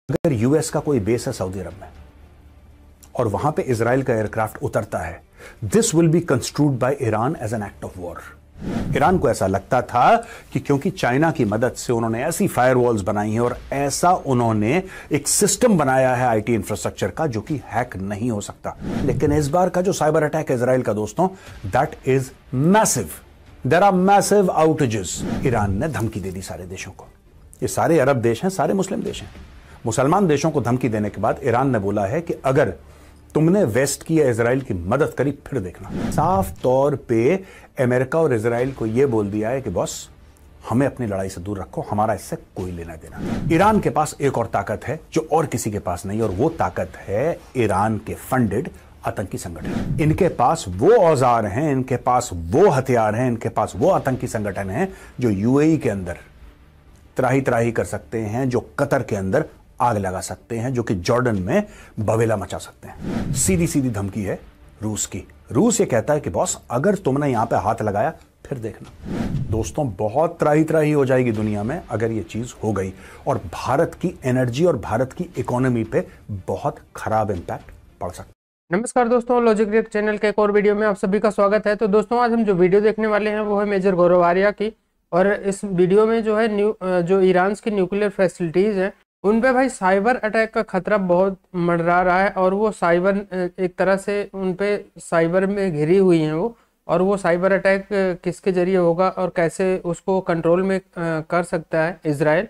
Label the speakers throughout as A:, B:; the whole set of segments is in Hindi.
A: अगर यूएस का कोई बेस है सऊदी अरब में और वहां पे इजराइल का एयरक्राफ्ट उतरता है, this will be construed by Iran as an act of war. Iran को ऐसा लगता था कि क्योंकि चाइना की मदद से उन्होंने ऐसी फायरवॉल्स बनाई हैं और ऐसा उन्होंने एक सिस्टम बनाया है आईटी इंफ्रास्ट्रक्चर का जो कि हैक नहीं हो सकता। लेकिन इस बार का जो साइबर अटैक इजराइल का दोस्तों, that is massive. There are massive outages. Iran ने धमकी दे दी सारे देशों को। ये सारे अरब देश हैं, सारे मुस्लिम देश हैं। मुसलमान देशों को धमकी देने के बाद ईरान ने बोला है कि अगर तुमने वेस्ट की या इजराइल की मदद करी फिर देखना। साफ तौर पे अमेरिका और इजराइल को यह बोल दिया है कि बॉस, हमें अपनी लड़ाई से दूर रखो, हमारा इससे कोई लेना देना नहीं। ईरान के पास एक और ताकत है जो और किसी के पास नहीं, और वो ताकत है ईरान के फंडेड आतंकी संगठन। इनके पास वो औजार हैं, इनके पास वो हथियार हैं, इनके पास वो आतंकी संगठन हैं जो यूएई के अंदर त्राही त्राही कर सकते हैं, जो कतर के अंदर आग लगा सकते हैं, जो कि जॉर्डन में बवेला मचा सकते हैं। सीधी सीधी धमकी है रूस की। रूस ये कहता है कि बॉस, अगर तुमने यहां पे हाथ लगाया फिर देखना। दोस्तों, बहुत त्राही त्राही हो जाएगी दुनिया में अगर ये चीज हो गई, और भारत की एनर्जी और भारत की इकोनॉमी पे बहुत खराब इंपैक्ट पड़ सकता है।
B: नमस्कार दोस्तों, लॉजिक रिएक्ट चैनल के एक और वीडियो में आप सभी का स्वागत है। तो दोस्तों, आज हम जो वीडियो देखने वाले हैं वो है मेजर गौरव आर्या की, और इस वीडियो में जो है जो ईरान की न्यूक्लियर फैसिलिटीज हैं उन पे भाई साइबर अटैक का खतरा बहुत मंडरा रहा है, और वो साइबर एक तरह से उन पे साइबर में घिरी हुई हैं वो, और वो साइबर अटैक किसके जरिए होगा और कैसे उसको कंट्रोल में कर सकता है इजराइल।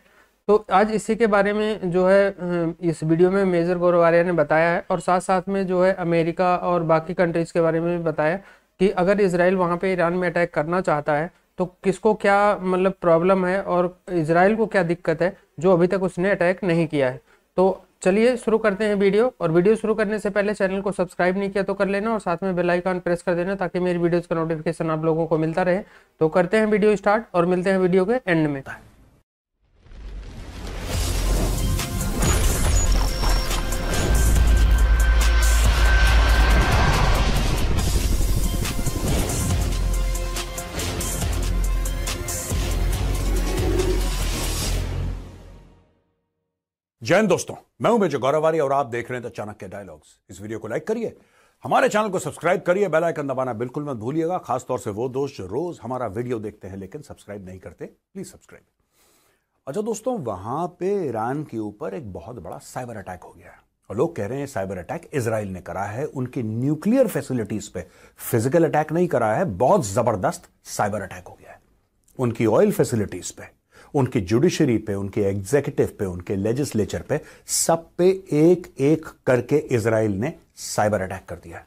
B: तो आज इसी के बारे में जो है इस वीडियो में मेजर गौरव आर्या ने बताया है, और साथ साथ में जो है अमेरिका और बाकी कंट्रीज के बारे में भी बताया कि अगर इजराइल वहाँ पे ईरान में अटैक करना चाहता है तो किसको क्या मतलब प्रॉब्लम है और इजराइल को क्या दिक्कत है जो अभी तक उसने अटैक नहीं किया है। तो चलिए शुरू करते हैं वीडियो, और वीडियो शुरू करने से पहले चैनल को सब्सक्राइब नहीं किया तो कर लेना, और साथ में बेल आइकन प्रेस कर देना ताकि मेरी वीडियोस का नोटिफिकेशन आप लोगों को मिलता रहे। तो करते हैं वीडियो स्टार्ट और मिलते हैं वीडियो के एंड में।
A: जय हिंद दोस्तों, मैं हूं मेजर गौरव आर्या और आप देख रहे हैं द चाणक्य डायलॉग्स। इस वीडियो को लाइक करिए, हमारे चैनल को सब्सक्राइब करिए, बेल आइकन दबाना बिल्कुल मत भूलिएगा। खासतौर से वो दोस्त जो रोज हमारा वीडियो देखते हैं लेकिन सब्सक्राइब नहीं करते, प्लीज सब्सक्राइब। अच्छा दोस्तों, वहां पे ईरान के ऊपर एक बहुत बड़ा साइबर अटैक हो गया है, और लोग कह रहे हैं साइबर अटैक इजराइल ने करा है। उनकी न्यूक्लियर फैसिलिटीज पे फिजिकल अटैक नहीं करा है, बहुत जबरदस्त साइबर अटैक हो गया है। उनकी ऑयल फैसिलिटीज पे, उनकी जुडिशरी पे, उनके एग्जीक्यूटिव पे, उनके लेजिस्लेचर पे, सब पे एक एक करके इजराइल ने साइबर अटैक कर दिया है।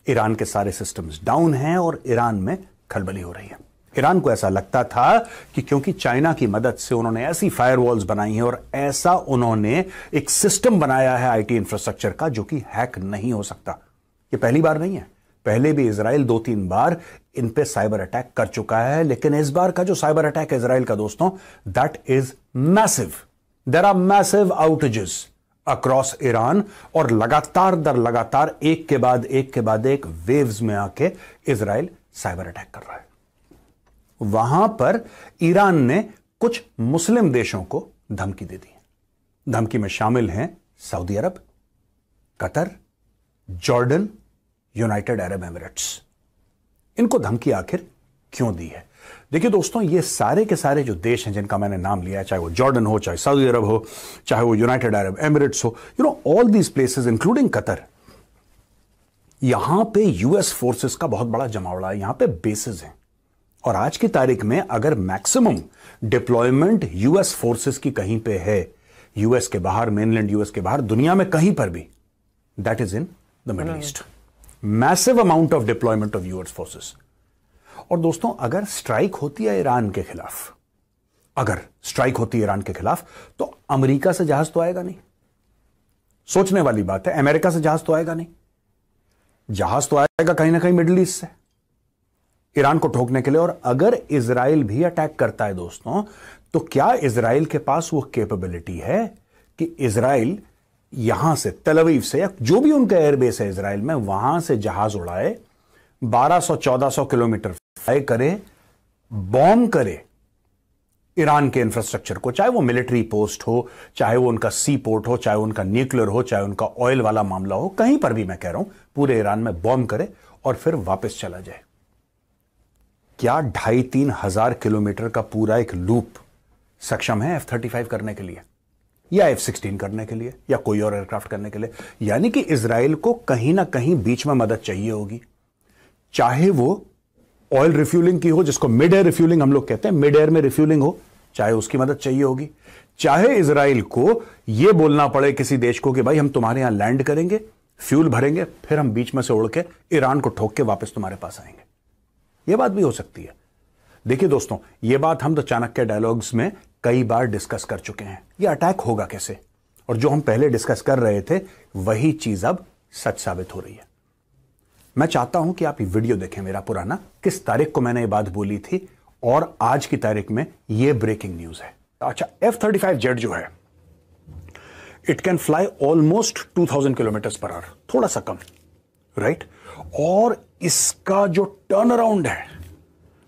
A: ईरान के सारे सिस्टम्स डाउन हैं और ईरान में खलबली हो रही है। ईरान को ऐसा लगता था कि क्योंकि चाइना की मदद से उन्होंने ऐसी फायरवॉल्स बनाई हैं और ऐसा उन्होंने एक सिस्टम बनाया है आईटी इंफ्रास्ट्रक्चर का जो कि हैक नहीं हो सकता। ये पहली बार नहीं है, पहले भी इजराइल 2-3 बार इन पे साइबर अटैक कर चुका है। लेकिन इस बार का जो साइबर अटैक इजराइल का दोस्तों, that is massive. There are massive outages across Iran, और लगातार दर लगातार एक के बाद एक वेव्स में आके इजराइल साइबर अटैक कर रहा है। वहां पर ईरान ने कुछ मुस्लिम देशों को धमकी दे दी। धमकी में शामिल हैं Saudi Arab, Qatar, Jordan, United Arab Emirates. इनको धमकी आखिर क्यों दी है? देखिए दोस्तों, ये सारे के सारे जो देश हैं जिनका मैंने नाम लिया है, चाहे वो जॉर्डन हो, चाहे सऊदी अरब हो, चाहे वो यूनाइटेड अरब एमिरेट्स हो, all these places including Qatar, यहां पे यूएस फोर्सेस का बहुत बड़ा जमावड़ा है, यहां पे बेसेस हैं। और आज की तारीख में अगर मैक्सिमम डिप्लॉयमेंट यूएस फोर्सेस की कहीं पे है, यूएस के बाहर, मेनलैंड यूएस के बाहर, दुनिया में कहीं पर भी, that is in the middle east. Massive amount of deployment of US forces. और दोस्तों, अगर स्ट्राइक होती है ईरान के खिलाफ, अगर स्ट्राइक होती है ईरान के खिलाफ, तो अमेरिका से जहाज तो आएगा नहीं। सोचने वाली बात है, अमेरिका से जहाज तो आएगा नहीं, जहाज तो आएगा कहीं ना कहीं मिडिल ईस्ट से ईरान को ठोकने के लिए। और अगर इजराइल भी अटैक करता है दोस्तों, तो क्या इजराइल के पास वो कैपेबिलिटी है कि इजराइल यहां से, तेल अवीव से, या जो भी उनका एयरबेस है इजराइल में, वहां से जहाज उड़ाए, 1200-1400 किलोमीटर फ्लाई करे, बॉम्ब करे ईरान के इंफ्रास्ट्रक्चर को, चाहे वो मिलिट्री पोस्ट हो, चाहे वो उनका सी पोर्ट हो, चाहे उनका न्यूक्लियर हो, चाहे उनका ऑयल वाला मामला हो, कहीं पर भी मैं कह रहा हूं पूरे ईरान में बॉम्ब करे और फिर वापस चला जाए। क्या 2,500-3 हजार किलोमीटर का पूरा एक लूप सक्षम है F-35 करने के लिए, या F-16 करने के लिए, या कोई और एयरक्राफ्ट करने के लिए? यानी कि इजराइल को कहीं ना कहीं बीच में मदद चाहिए होगी, चाहे वो ऑयल रिफ्यूलिंग की हो, जिसको मिड एयर रिफ्यूलिंग हम लोग कहते हैं, मिड एयर में रिफ्यूलिंग हो, चाहे उसकी मदद चाहिए होगी, चाहे इजराइल को यह बोलना पड़े किसी देश को कि भाई हम तुम्हारे यहां लैंड करेंगे, फ्यूल भरेंगे, फिर हम बीच में से उड़ के ईरान को ठोक के वापस तुम्हारे पास आएंगे। यह बात भी हो सकती है। देखिए दोस्तों, यह बात हम तो चाणक्य डायलॉग्स में कई बार डिस्कस कर चुके हैं, यह अटैक होगा कैसे, और जो हम पहले डिस्कस कर रहे थे वही चीज अब सच साबित हो रही है। मैं चाहता हूं कि आप ये वीडियो देखें मेरा पुराना, किस तारीख को मैंने ये बात बोली थी और आज की तारीख में ये ब्रेकिंग न्यूज है। अच्छा, F-35 जेट जो है, it can fly almost 2000 kilometre per hour, थोड़ा सा कम, राइट? और इसका जो टर्न अराउंड है,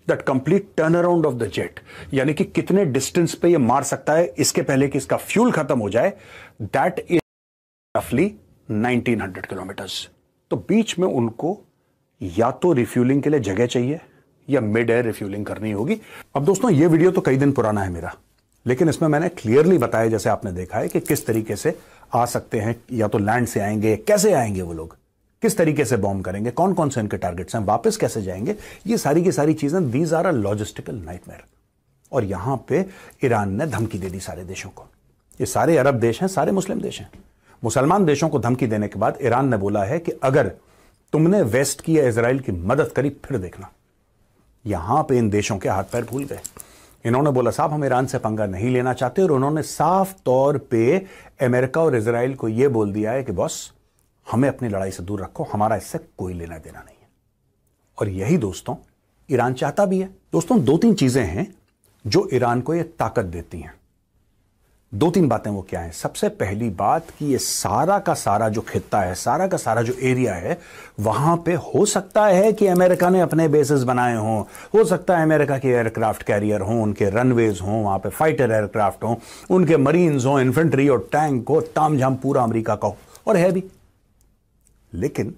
A: that complete turn around of the jet, यानी कि कितने डिस्टेंस पे ये मार सकता है इसके पहले कि इसका फ्यूल खत्म हो जाए, दैट इज रफली 1900 किलोमीटर्स। तो बीच में उनको या तो रिफ्यूलिंग के लिए जगह चाहिए या मिड एयर रिफ्यूलिंग करनी होगी। अब दोस्तों, यह वीडियो तो कई दिन पुराना है मेरा, लेकिन इसमें मैंने क्लियरली बताया, जैसे आपने देखा है, कि किस तरीके से आ सकते हैं, या तो लैंड से आएंगे, कैसे आएंगे वो लोग, किस तरीके से बॉम्ब करेंगे, कौन कौन से इनके टारगेट्स हैं, वापस कैसे जाएंगे, ये सारी की सारी चीजें, these are a logistical nightmare. और यहां पे ईरान ने धमकी दे दी सारे देशों को। ये सारे अरब देश हैं, सारे मुस्लिम देश हैं। मुसलमान देशों को धमकी देने के बाद ईरान ने बोला है कि अगर तुमने वेस्ट की या इजराइल की मदद करी फिर देखना। यहां पे इन देशों के हाथ पैर फूल गए। इन्होंने बोला साहब हम ईरान से पंगा नहीं लेना चाहते, और उन्होंने साफ तौर पे अमेरिका और इजराइल को यह बोल दिया है कि बॉस हमें अपनी लड़ाई से दूर रखो, हमारा इससे कोई लेना देना नहीं है। और यही दोस्तों ईरान चाहता भी है। दोस्तों, 2-3 चीजें हैं जो ईरान को यह ताकत देती हैं। 2-3 बातें वो क्या है? सबसे पहली बात कि ये सारा का सारा जो खित्ता है, सारा का सारा जो एरिया है, वहां पे हो सकता है कि अमेरिका ने अपने बेसेस बनाए हों, हो सकता है अमेरिका के एयरक्राफ्ट कैरियर हों, उनके रनवेज हों, वहां पे फाइटर एयरक्राफ्ट हों, उनके मरीन्स हों, इन्फेंट्री और टैंक हो, तामझाम पूरा अमेरिका का हो, और है भी। लेकिन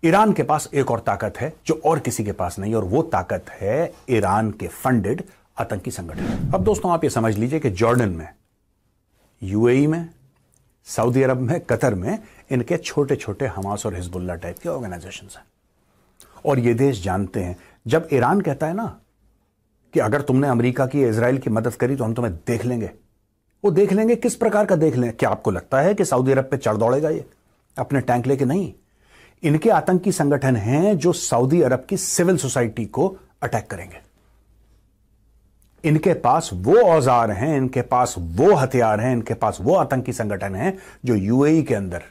A: ईरान के पास एक और ताकत है जो और किसी के पास नहीं, और वो ताकत है ईरान के फंडेड आतंकी संगठन। अब दोस्तों आप ये समझ लीजिए कि जॉर्डन में, यूएई में, सऊदी अरब में, कतर में इनके छोटे छोटे हमास और हिजबुल्लाह टाइप के ऑर्गेनाइजेशंस हैं। और ये देश जानते हैं, जब ईरान कहता है ना कि अगर तुमने अमेरिका की, इजराइल की मदद करी तो हम तुम्हें देख लेंगे, वो देख लेंगे किस प्रकार का देख लेंगे? क्या आपको लगता है कि सऊदी अरब पे चढ़ दौड़ेगा ये अपने टैंक लेके? नहीं। इनके आतंकी संगठन हैं जो सऊदी अरब की सिविल सोसाइटी को अटैक करेंगे। इनके पास वो औजार हैं, इनके पास वो हथियार हैं, इनके पास वो आतंकी संगठन हैं जो यूएई के अंदर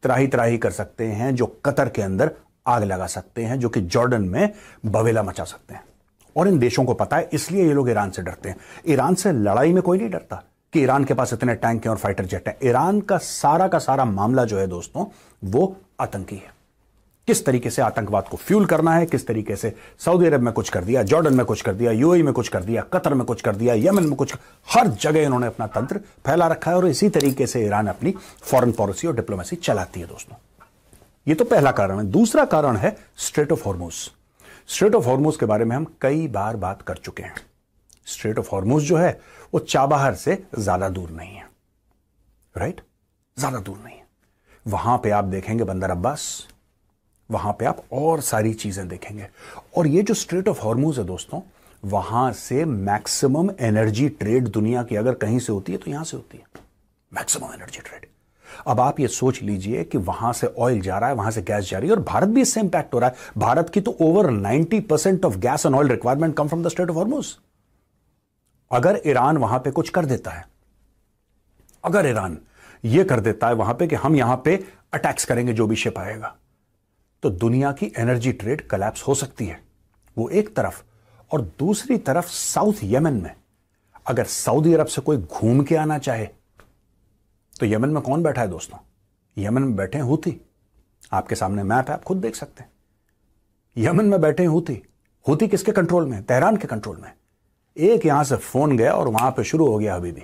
A: त्राही त्राही कर सकते हैं, जो कतर के अंदर आग लगा सकते हैं, जो कि जॉर्डन में बवेला मचा सकते हैं। और इन देशों को पता है, इसलिए ये लोग ईरान से डरते हैं। ईरान से लड़ाई में कोई नहीं डरता कि ईरान के पास इतने टैंक हैं और फाइटर जेट हैं। ईरान का सारा मामला जो है दोस्तों, वो आतंकी है। किस तरीके से आतंकवाद को फ्यूल करना है, किस तरीके से सऊदी अरब में कुछ कर दिया, जॉर्डन में कुछ कर दिया, यूएई में कुछ कर दिया, कतर में कुछ कर दिया, यमन में कुछ, हर जगह इन्होंने अपना तंत्र फैला रखा है। और इसी तरीके से ईरान अपनी फॉरेन पॉलिसी और डिप्लोमेसी चलाती है दोस्तों। ये तो पहला कारण है। दूसरा कारण है straight of Hormuz. Straight of Hormuz के बारे में हम कई बार बात कर चुके हैं। स्ट्रेट ऑफ हॉर्मुज जो है वो चाबहार से ज्यादा दूर नहीं है, राइट? ज्यादा दूर नहीं है। वहां पे आप देखेंगे बंदर अब्बास, वहां पे आप और सारी चीजें देखेंगे। और ये जो स्ट्रेट ऑफ हॉर्मुज है दोस्तों, वहां से मैक्सिमम एनर्जी ट्रेड दुनिया की अगर कहीं से होती है तो यहां से होती है, मैक्सिमम एनर्जी ट्रेड। अब आप ये सोच लीजिए कि वहां से ऑयल जा रहा है, वहां से गैस जा रही है, और भारत भी इससे इंपैक्ट हो रहा है। भारत की तो over 90% of gas and oil requirement come from the straight of Hormuz. अगर ईरान वहां पे कुछ कर देता है, अगर ईरान ये कर देता है वहां पे कि हम यहां पे अटैक्स करेंगे जो भी शिप आएगा, तो दुनिया की एनर्जी ट्रेड कोलैप्स हो सकती है। वो एक तरफ, और दूसरी तरफ साउथ यमन में अगर सऊदी अरब से कोई घूम के आना चाहे तो यमन में कौन बैठा है दोस्तों? यमन में बैठे हैं हूती। आपके सामने मैप है, आप खुद देख सकते हैं। यमन में बैठे हैं हूती। हूती किसके कंट्रोल में? तेहरान के कंट्रोल में। एक यहां से फोन गया और वहां पे शुरू हो गया अभी भी,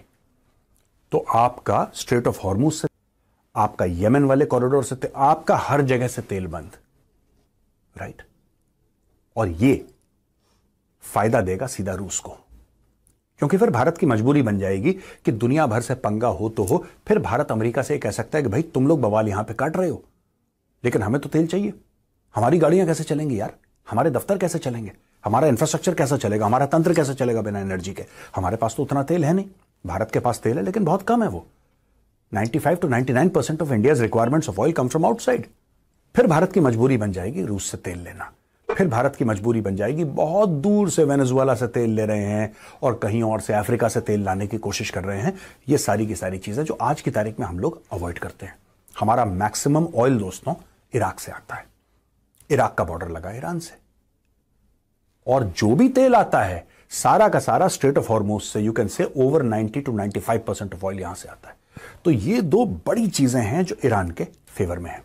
A: तो आपका स्ट्रेट ऑफ हॉर्मुज से, आपका यमन वाले कॉरिडोर से, आपका हर जगह से तेल बंद, राइट। और ये फायदा देगा सीधा रूस को, क्योंकि फिर भारत की मजबूरी बन जाएगी कि दुनिया भर से पंगा हो तो हो, फिर भारत अमेरिका से कह सकता है कि भाई तुम लोग बवाल यहां पे काट रहे हो, लेकिन हमें तो तेल चाहिए। हमारी गाड़ियां कैसे चलेंगी यार, हमारे दफ्तर कैसे चलेंगे, हमारा इंफ्रास्ट्रक्चर कैसा चलेगा, हमारा तंत्र कैसे चलेगा बिना एनर्जी के। हमारे पास तो उतना तेल है नहीं, भारत के पास तेल है लेकिन बहुत कम है। वो 95 to 99% of India's requirements of oil come from outside. फिर भारत की मजबूरी बन जाएगी रूस से तेल लेना, फिर भारत की मजबूरी बन जाएगी बहुत दूर से वेनेजुएला से तेल ले रहे हैं और कहीं और से अफ्रीका से तेल लाने की कोशिश कर रहे हैं। ये सारी की सारी चीजें जो आज की तारीख में हम लोग अवॉइड करते हैं। हमारा मैक्सिमम ऑयल दोस्तों इराक से आता है, इराक का बॉर्डर लगा ईरान से, और जो भी तेल आता है सारा का सारा स्ट्रेट ऑफ हॉर्मुज से, you can say over 90 to 95% of oil यहां से आता है। तो ये दो बड़ी चीजें हैं जो ईरान के फेवर में है।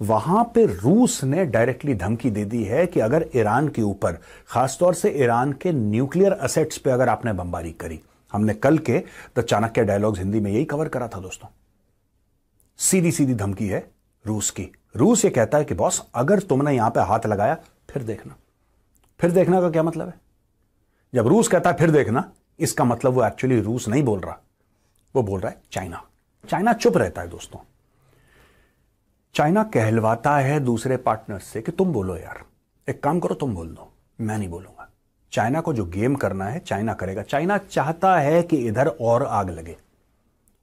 A: वहां पे रूस ने डायरेक्टली धमकी दे दी है कि अगर ईरान के ऊपर, खासतौर से ईरान के न्यूक्लियर असेट्स पे अगर आपने बमबारी करी, हमने कल के द चाणक्य डायलॉग्स हिंदी में यही कवर करा था दोस्तों, सीधी सीधी धमकी है रूस की। रूस ये कहता है कि बॉस अगर तुमने यहां पे हाथ लगाया फिर देखना। फिर देखना का क्या मतलब है? जब रूस कहता है फिर देखना, इसका मतलब वो एक्चुअली रूस नहीं बोल रहा, वो बोल रहा है चाइना। चाइना चुप रहता है दोस्तों। चाइना कहलवाता है दूसरे पार्टनर्स से कि तुम बोलो यार, एक काम करो तुम बोल दो, मैं नहीं बोलूंगा। चाइना को जो गेम करना है चाइना करेगा। चाइना चाहता है कि इधर और आग लगे,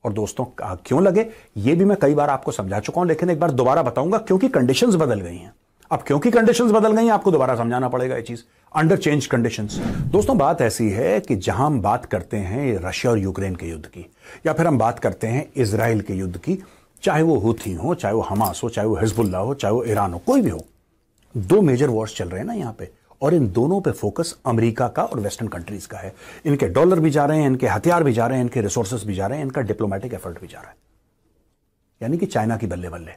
A: और दोस्तों आग क्यों लगे ये भी मैं कई बार आपको समझा चुका हूं, लेकिन एक बार दोबारा बताऊंगा, क्योंकि कंडीशंस बदल गई हैं। अब क्योंकि कंडीशंस बदल गई हैं आपको दोबारा समझाना पड़ेगा ये चीज, अंडर चेंज कंडीशंस। दोस्तों बात ऐसी है कि जहां हम बात करते हैं रशिया और यूक्रेन के युद्ध की, या फिर हम बात करते हैं इजराइल के युद्ध की, चाहे वो हुथी हो, चाहे वो हमास हो, चाहे वो हिजबुल्लाह हो, चाहे वो ईरान हो, कोई भी हो, दो मेजर वॉर्स चल रहे हैं ना यहां पे, और इन दोनों पे फोकस अमेरिका का और वेस्टर्न कंट्रीज का है। इनके डॉलर भी जा रहे हैं, इनके हथियार भी जा रहे हैं, इनके रिसोर्सेस भी जा रहे हैं, इनका डिप्लोमेटिक एफर्ट भी जा रहा है, यानी कि चाइना की बल्ले बल्ले,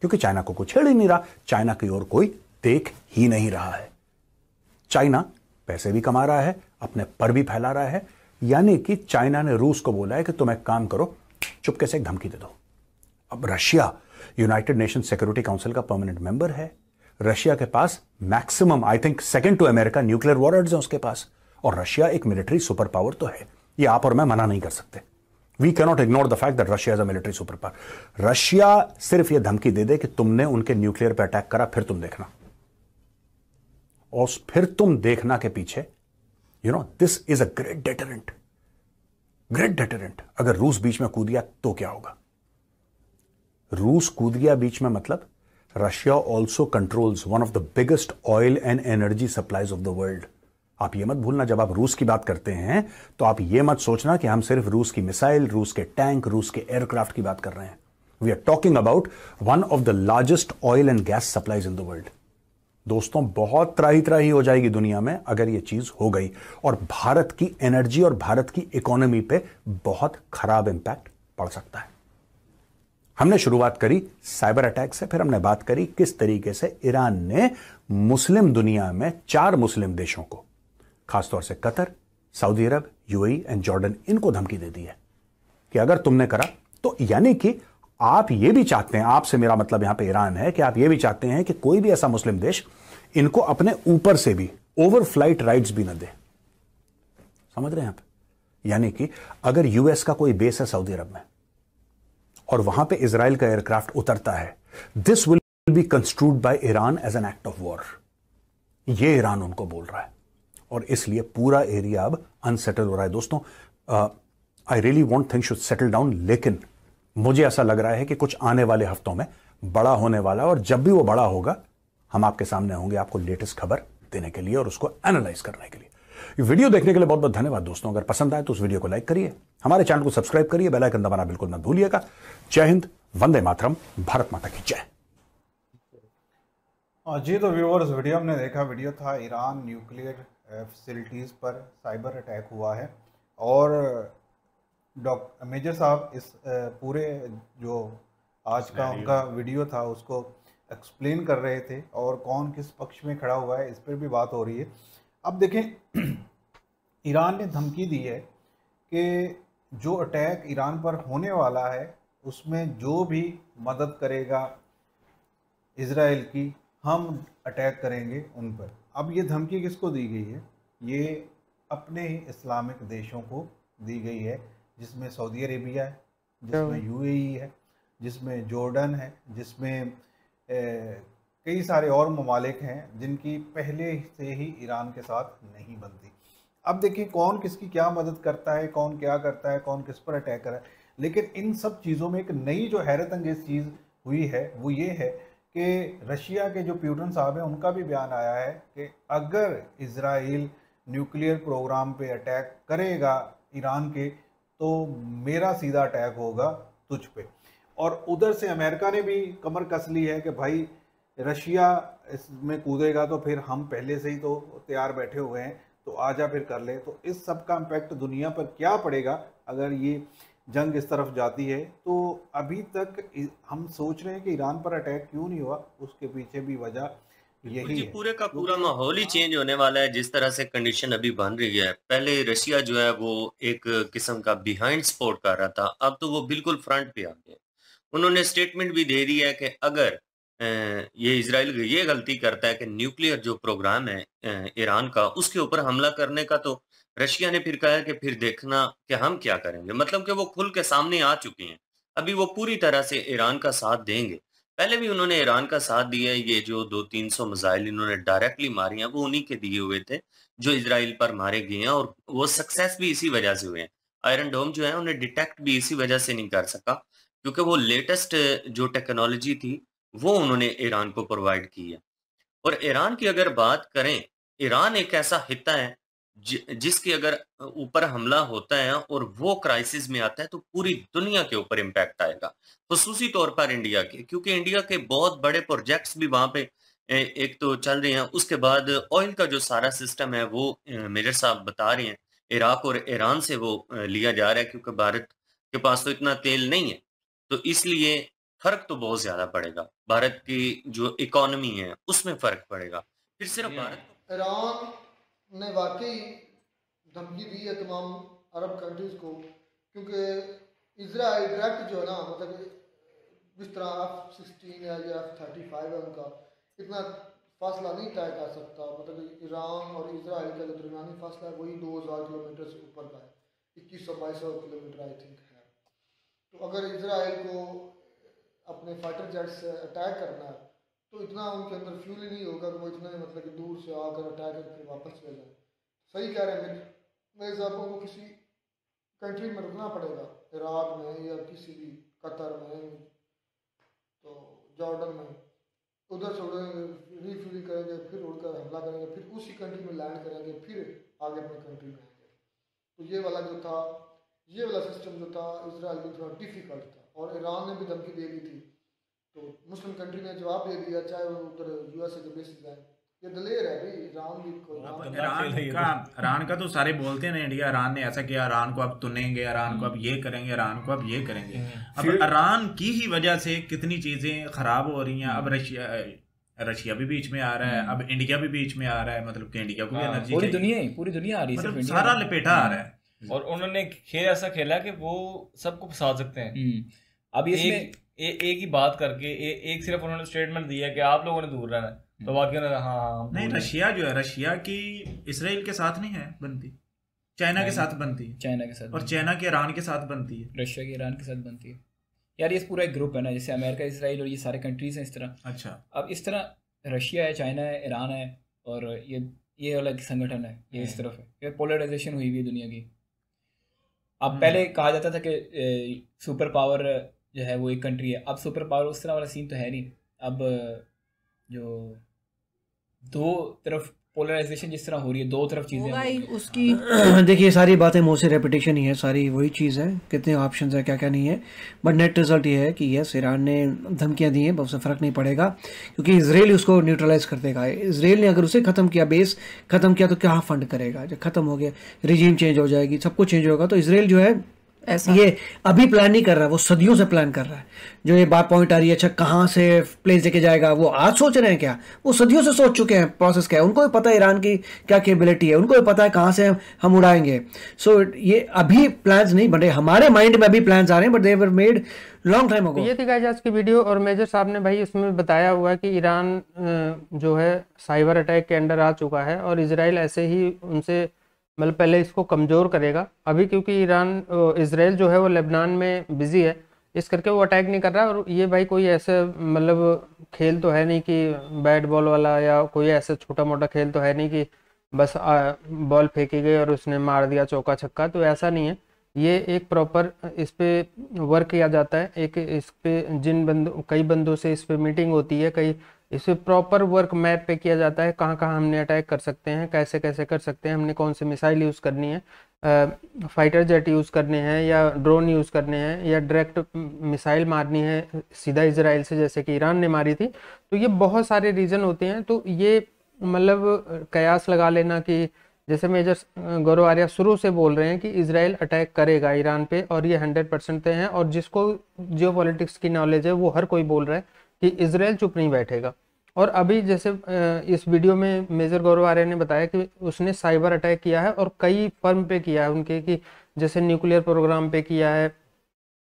A: क्योंकि चाइना को कुछ छेड़ ही नहीं रहा, चाइना की ओर कोई देख ही नहीं रहा है। चाइना पैसे भी कमा रहा है, अपने पर भी फैला रहा है, यानी कि चाइना ने रूस को बोला है कि तुम एक काम करो, चुपके से एक धमकी दे दो। अब Russia United Nation Security Council का परमानेंट मेंबर है, रशिया के पास maximum, I think second to America, nuclear warheads हैं उसके पास, और रशिया एक मिलिट्री सुपर पावर तो है, ये आप और मैं मना नहीं कर सकते। We cannot ignore the fact that Russia is a military super power. Russia सिर्फ यह धमकी दे दे कि तुमने उनके न्यूक्लियर पर अटैक करा, फिर तुम देखना, और फिर तुम देखना के पीछे this is a great deterrent, great deterrent. अगर रूस बीच में कूद गया तो क्या होगा? रूस कूद गया बीच में मतलब Russia also controls one of the biggest oil and energy supplies of the world. आप ये मत भूलना, जब आप रूस की बात करते हैं तो आप ये मत सोचना कि हम सिर्फ रूस की मिसाइल, रूस के टैंक, रूस के एयरक्राफ्ट की बात कर रहे हैं। We are talking about one of the largest oil and gas supplies in the world. दोस्तों बहुत त्राही त्राही हो जाएगी दुनिया में अगर यह चीज हो गई, और भारत की एनर्जी और भारत की इकोनॉमी पे बहुत खराब इंपैक्ट पड़ सकता है। हमने शुरुआत करी साइबर अटैक से, फिर हमने बात करी किस तरीके से ईरान ने मुस्लिम दुनिया में 4 मुस्लिम देशों को, खासतौर से Qatar, Saudi Arab, UAE and Jordan, इनको धमकी दे दी है कि अगर तुमने करा तो, यानी कि आप ये भी चाहते हैं, आपसे मेरा मतलब यहां पे ईरान है, कि आप ये भी चाहते हैं कि कोई भी ऐसा मुस्लिम देश इनको अपने ऊपर से भी ओवरफ्लाइट राइट्स भी न दे। समझ रहे हैं आप? यानी कि अगर यूएस का कोई बेस है सऊदी अरब में और वहां पे इजराइल का एयरक्राफ्ट उतरता है, this will be construed by Iran as an act of war. ये ईरान उनको बोल रहा है, और इसलिए पूरा एरिया अब अनसेटल हो रहा है। दोस्तों I really want things should settle down, लेकिन मुझे ऐसा लग रहा है कि कुछ आने वाले हफ्तों में बड़ा होने वाला है, और जब भी वो बड़ा होगा हम आपके सामने होंगे आपको लेटेस्ट खबर देने के लिए और उसको एनालाइज करने के लिए। ये वीडियो देखने के लिए बहुत बहुत धन्यवाद दोस्तों। अगर पसंद आए तो उस वीडियो को लाइक करिए, हमारे चैनल को सब्सक्राइब करिए, बेल आइकन दबाना बिल्कुल मत भूलिएगा। जय हिंद, वंदे मातरम, भारत माता की जय।
C: जी तो व्यूअर्स, वीडियो हमने देखा, वीडियो था ईरान न्यूक्लियर फैसिलिटीज़ पर साइबर अटैक हुआ है, और डॉक्टर मेजर साहब इस पूरे जो आज का उनका वीडियो था उसको एक्सप्लेन कर रहे थे, और कौन किस पक्ष में खड़ा हुआ है इस पर भी बात हो रही है। अब देखें ईरान ने धमकी दी है कि जो अटैक ईरान पर होने वाला है उसमें जो भी मदद करेगा इजराइल की, हम अटैक करेंगे उन पर। अब ये धमकी किसको दी गई है? ये अपने ही इस्लामिक देशों को दी गई है, जिसमें सऊदी अरेबिया है, जिसमें यूएई है, जिसमें जॉर्डन है, जिसमें कई सारे और ममालिक हैं जिनकी पहले से ही ईरान के साथ नहीं बनती। अब देखिए कौन किसकी क्या मदद करता है, कौन क्या करता है, कौन किस पर अटैक कर रहा है। लेकिन इन सब चीज़ों में एक नई जो हैरत अंगेज चीज़ हुई है वो ये है कि रशिया के जो प्यूटन साहब हैं उनका भी बयान आया है कि अगर इजराइल न्यूक्लियर प्रोग्राम पे अटैक करेगा ईरान के, तो मेरा सीधा अटैक होगा तुझ पे। और उधर से अमेरिका ने भी कमर कस ली है कि भाई रशिया इसमें कूदेगा तो फिर हम पहले से ही तो तैयार बैठे हुए हैं, तो आजा फिर कर ले। तो इस सब का इम्पैक्ट दुनिया पर क्या पड़ेगा अगर ये जंग इस तरफ जाती है? तो अभी तक हम सोच रहे हैं कि ईरान पर अटैक क्यों नहीं हुआ, उसके पीछे भी वजह यही है।
D: पूरे का पूरा माहौल ही चेंज होने वाला है जिस तरह से कंडीशन अभी बन रही है। पहले रशिया जो है वो एक किस्म का बिहाइंड सपोर्ट कर रहा था, अब तो वो बिल्कुल फ्रंट पे आ गया। उन्होंने स्टेटमेंट भी दे दी है कि अगर ये इजराइल ये गलती करता है कि न्यूक्लियर जो प्रोग्राम है ईरान का, उसके ऊपर हमला करने का, तो रशिया ने फिर कहा है कि फिर देखना कि हम क्या करेंगे। मतलब कि वो खुल के सामने आ चुके हैं, अभी वो पूरी तरह से ईरान का साथ देंगे। पहले भी उन्होंने ईरान का साथ दिया है। ये जो 200-300 मिसाइल इन्होंने डायरेक्टली मारी हैं वो उन्हीं के दिए हुए थे जो इजराइल पर मारे गए हैं, और वो सक्सेस भी इसी वजह से हुए हैं। आयरन डोम जो है उन्हें डिटेक्ट भी इसी वजह से नहीं कर सका, क्योंकि वो लेटेस्ट जो टेक्नोलॉजी थी वो उन्होंने ईरान को प्रोवाइड की है। और ईरान की अगर बात करें, ईरान एक ऐसा हिस्सा है जिसके अगर ऊपर हमला होता है और वो क्राइसिस में आता है तो पूरी दुनिया के ऊपर इम्पैक्ट आएगा, खुसूसी तौर पर इंडिया के, क्योंकि इंडिया के बहुत बड़े प्रोजेक्ट्स भी वहां पे एक तो चल रहे हैं। उसके बाद ऑयल का जो सारा सिस्टम है वो मेजर साहब बता रहे हैं इराक और ईरान से वो लिया जा रहा है, क्योंकि भारत के पास तो इतना तेल नहीं है, तो इसलिए फर्क तो बहुत ज्यादा पड़ेगा। भारत की जो इकोनॉमी है उसमें फर्क पड़ेगा। फिर सिर्फ भारत
E: ईरान ने वाकई धमकी दी है तमाम अरब कंट्रीज को, क्योंकि इजराइल डायरेक्ट जो है ना, मतलब जिस तरह F-16 है या F-35 है, उनका इतना फासला नहीं तय कर सकता। मतलब ईरान और इजराइल का जो दरमियानी फासला है वही 2000 किलोमीटर से ऊपर का है, 2100-2200 किलोमीटर आई थिंक है। तो अगर इजराइल को अपने फाइटर जेट से अटैक करना है तो इतना उनके अंदर फ्यूल ही नहीं होगा कि वो इतना मतलब कि दूर से आकर अटैक करके फिर वापस चले जाए। सही कह रहे हैं मेरे हिसाब को किसी कंट्री में रुकना पड़ेगा, इराक में या किसी भी कतर में, तो जॉर्डन में, उधर से उड़ेंगे, रिफ्यूलिंग करेंगे, फिर उड़कर हमला करेंगे, फिर उसी कंट्री में लैंड करेंगे, फिर आगे अपनी कंट्री में आएंगे। तो ये वाला जो था, ये वाला सिस्टम जो था इजराइल में थोड़ा डिफिकल्ट था। और ईरान ने भी धमकी दे दी थी, तो मुस्लिम कंट्री ने जवाब दे दिया, चाहे वो उधर यूएसए के बेसिस हैं। ये दलेर है भाई, ईरान भी कोई
F: ईरान का तो सारे बोलते हैं ना, इंडिया ईरान ने ऐसा किया, ईरान को अब तुनेंगे, ईरान को अब ये करेंगे, ईरान को अब ये करेंगे। अब ईरान की ही वजह से कितनी चीजें खराब हो रही हैं। अब रशिया भी बीच में आ रहा है, अब इंडिया भी बीच में आ रहा है, मतलब कि इंडिया को भी एनर्जी,
G: पूरी दुनिया आ रही है,
F: मतलब सारा लपेटा आ रहा है।
G: और उन्होंने खेल ऐसा खेला कि वो सबको फंसा सकते हैं। अब इसमें एक ही बात करके एक सिर्फ उन्होंने स्टेटमेंट दिया कि आप लोगों ने दूर रहना है, तो बाकी हाँ
F: नहीं, रशिया जो है, रशिया की इसराइल के साथ नहीं है बनती, चाइना के साथ बनती है,
G: चाइना के साथ,
F: और चाइना के ईरान के साथ बनती है,
G: रशिया के ईरान के साथ बनती है। यार ये पूरा एक ग्रुप है ना, जैसे अमेरिका, इसराइल और ये सारे कंट्रीज हैं इस तरह।
F: अच्छा,
G: अब इस तरह रशिया है, चाइना है, ईरान है, और ये अलग संगठन है, ये इस तरफ है। ये पोलराइजेशन हुई हुई है दुनिया की। अब पहले कहा जाता था कि सुपर पावर जो है वो एक कंट्री है, अब सुपर पावर उस तरह वाला सीन तो है नहीं। अब जो दो तरफ पोलराइजेशन जिस तरह हो रही है, दो तरफ चीज़ें
H: उसकी देखिए सारी बातें मुँह से रेपिटेशन ही है, सारी वही चीज़ है, कितने ऑप्शंस है, क्या क्या नहीं है। बट नेट रिजल्ट ये है कि यस, ईरान ने धमकियां दी हैं, बहुत से फ़र्क नहीं पड़ेगा, क्योंकि इसराइल उसको न्यूट्रलाइज कर देगा। इसराइल ने अगर उसे ख़त्म किया, बेस ख़त्म किया, तो क्या फंड करेगा? जब ख़त्म हो गया, रिजीम चेंज हो जाएगी, सब कुछ चेंज होगा, तो इसराइल जो है ऐसे ये अभी प्लान नहीं कर रहा, वो सदियों से प्लान कर रहा है। जो ये बात पॉइंट आ रही है, अच्छा कहाँ से प्लेस लेके जाएगा, वो आज सोच रहे हैं क्या? वो सदियों से सोच चुके हैं प्रोसेस क्या है। उनको भी पता है ईरान की क्या कैपेबिलिटी है, उनको भी पता है कहाँ से हम उड़ाएंगे। सो ये अभी प्लान्स नहीं बन रहे, हमारे माइंड में अभी प्लान्स आ रहे हैं, but they were made long time ago.
B: ये थी गाइस आज की वीडियो, और मेजर साहब ने भाई इसमें बताया हुआ है कि ईरान जो है साइबर अटैक के अंडर आ चुका है, और इजराइल ऐसे ही उनसे मतलब पहले इसको कमज़ोर करेगा। अभी क्योंकि इजराइल जो है वो लेबनान में बिजी है, इस करके वो अटैक नहीं कर रहा। और ये भाई कोई ऐसे मतलब खेल तो है नहीं कि बैट बॉल वाला, या कोई ऐसा छोटा मोटा खेल तो है नहीं कि बस बॉल फेंकी गई और उसने मार दिया चौका छक्का, तो ऐसा नहीं है। ये एक प्रॉपर इस पे वर्क किया जाता है, एक इस पे कई बंदों से इस पे मीटिंग होती है, कई इस पे प्रॉपर वर्क मैप पे किया जाता है, कहाँ कहाँ हमने अटैक कर सकते हैं, कैसे कैसे कर सकते हैं, हमने कौन से मिसाइल यूज़ करनी है, फाइटर जेट यूज़ करने हैं या ड्रोन यूज़ करने हैं, या डायरेक्ट मिसाइल मारनी है सीधा इजराइल से जैसे कि ईरान ने मारी थी। तो ये बहुत सारे रीज़न होते हैं। तो ये मतलब कयास लगा लेना कि जैसे मेजर गौरव आर्या शुरू से बोल रहे हैं कि इजराइल अटैक करेगा ईरान पे, और ये 100% तय है। और जिसको जियोपॉलिटिक्स की नॉलेज है वो हर कोई बोल रहा है कि इजराइल चुप नहीं बैठेगा। और अभी जैसे इस वीडियो में मेजर गौरव आर्या ने बताया कि उसने साइबर अटैक किया है और कई फर्म पे किया है उनके, कि जैसे न्यूक्लियर प्रोग्राम पे किया है,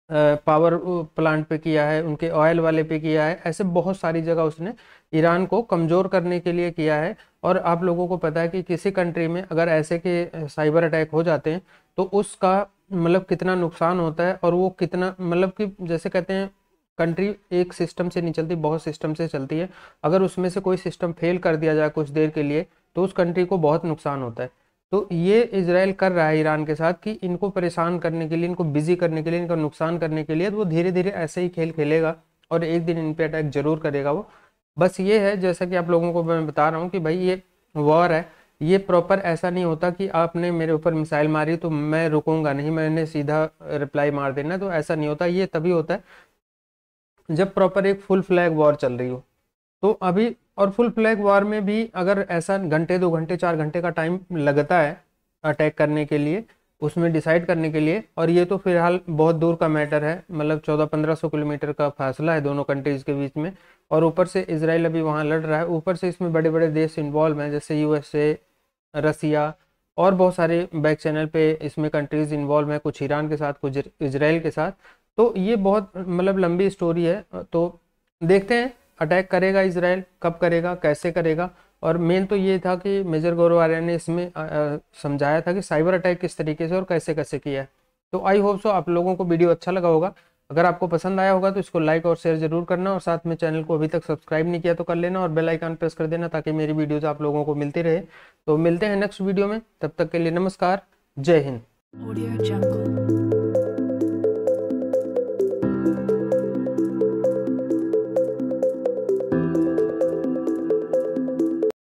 B: पावर प्लांट पे किया है, उनके ऑयल वाले पे किया है, ऐसे बहुत सारी जगह उसने ईरान को कमज़ोर करने के लिए किया है। और आप लोगों को पता है कि किसी कंट्री में अगर ऐसे के साइबर अटैक हो जाते हैं तो उसका मतलब कितना नुकसान होता है, और वो कितना मतलब कि जैसे कहते हैं कंट्री एक सिस्टम से नहीं चलती, बहुत सिस्टम से चलती है। अगर उसमें से कोई सिस्टम फेल कर दिया जाए कुछ देर के लिए तो उस कंट्री को बहुत नुकसान होता है। तो ये इजराइल कर रहा है ईरान के साथ कि इनको परेशान करने के लिए, इनको बिजी करने के लिए, इनका नुकसान करने के लिए। तो वो धीरे धीरे ऐसे ही खेल खेलेगा और एक दिन इन पे अटैक जरूर करेगा वो। बस ये है, जैसा कि आप लोगों को मैं बता रहा हूँ कि भाई ये वॉर है, ये प्रॉपर ऐसा नहीं होता कि आपने मेरे ऊपर मिसाइल मारी तो मैं रुकूंगा नहीं, मैंने सीधा रिप्लाई मार देना। तो ऐसा नहीं होता, ये तभी होता है जब प्रॉपर एक फुल फ्लैग वॉर चल रही हो। तो अभी और फुल फ्लैग वॉर में भी अगर ऐसा घंटे 2 घंटे 4 घंटे का टाइम लगता है अटैक करने के लिए, उसमें डिसाइड करने के लिए, और ये तो फिलहाल बहुत दूर का मैटर है, मतलब 1400-1500 किलोमीटर का फासला है दोनों कंट्रीज के बीच में, और ऊपर से इजराइल अभी वहाँ लड़ रहा है, ऊपर से इसमें बड़े बड़े देश इन्वॉल्व हैं जैसे यूएसए, रसिया, और बहुत सारे बैक चैनल पे इसमें कंट्रीज इन्वॉल्व हैं, कुछ ईरान के साथ, कुछ इजराइल के साथ। तो ये बहुत मतलब लंबी स्टोरी है। तो देखते हैं अटैक करेगा इजराइल, कब करेगा, कैसे करेगा। और मेन तो ये था कि मेजर गौरव आर्या ने इसमें समझाया था कि साइबर अटैक किस तरीके से और कैसे कैसे किया है। तो आई होप सो आप लोगों को वीडियो अच्छा लगा होगा। अगर आपको पसंद आया होगा तो इसको लाइक और शेयर जरूर करना, और साथ में चैनल को अभी तक सब्सक्राइब नहीं किया तो कर लेना, और बेल आइकन प्रेस कर देना ताकि मेरी वीडियोज आप लोगों को मिलती रहे। तो मिलते हैं नेक्स्ट वीडियो में, तब तक के लिए नमस्कार, जय हिंद।